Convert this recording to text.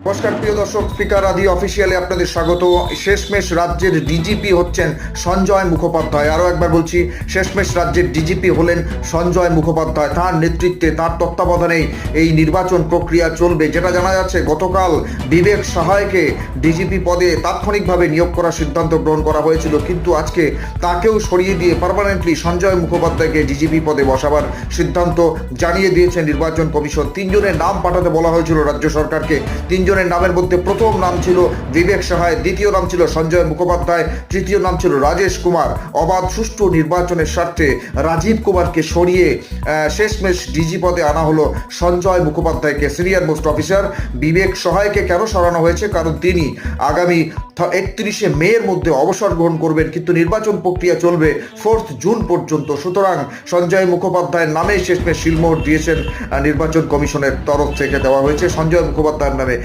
নমস্কার প্রিয় দর্শক, স্পিকার আদি অফিসিয়ালে আপনাদের স্বাগত। শেষমেশ রাজ্যের ডিজিপি হচ্ছেন সঞ্জয় মুখোপাধ্যায়। আরও একবার বলছি, শেষমেশ রাজ্যের ডিজিপি হলেন সঞ্জয় মুখোপাধ্যায়। তার নেতৃত্বে, তার তত্ত্বাবধানেই এই নির্বাচন প্রক্রিয়া চলবে। যেটা জানা যাচ্ছে, গতকাল বিবেক সাহায়কে ডিজিপি পদে তাৎক্ষণিকভাবে নিয়োগ করার সিদ্ধান্ত গ্রহণ করা হয়েছিল, কিন্তু আজকে তাকেও সরিয়ে দিয়ে পার্মানেন্টলি সঞ্জয় মুখোপাধ্যায়কে ডিজিপি পদে বসাবার সিদ্ধান্ত জানিয়ে দিয়েছে নির্বাচন কমিশন। তিনজনের নাম পাঠাতে বলা হয়েছিল রাজ্য সরকারকে। তিনজনের নামের মধ্যে প্রথম নাম ছিল বিবেক সাহায়, দ্বিতীয় নাম ছিল সঞ্জয় মুখোপাধ্যায়, তৃতীয় নাম ছিল রাজেশ কুমার। অবাধ সুষ্ঠু নির্বাচনের স্বার্থে রাজীব কুমারকে সরিয়ে শেষমেশ ডিজি পদে আনা হলো সঞ্জয় মুখোপাধ্যায়কে। সিনিয়র মোস্ট অফিসার বিবেক সহায়কে কেন সরানো হয়েছে? কারণ তিনি আগামী 31শে মের মধ্যে অবসর গ্রহণ করবেন, কিন্তু নির্বাচন প্রক্রিয়া চলবে 4 জুন পর্যন্ত। সুতরাং সঞ্জয় মুখোপাধ্যায়ের নামে শেষমেশ শিলমোহর দিয়েছেন নির্বাচন কমিশনের তরফ থেকে। দেওয়া হয়েছে সঞ্জয় মুখোপাধ্যায়ের নামে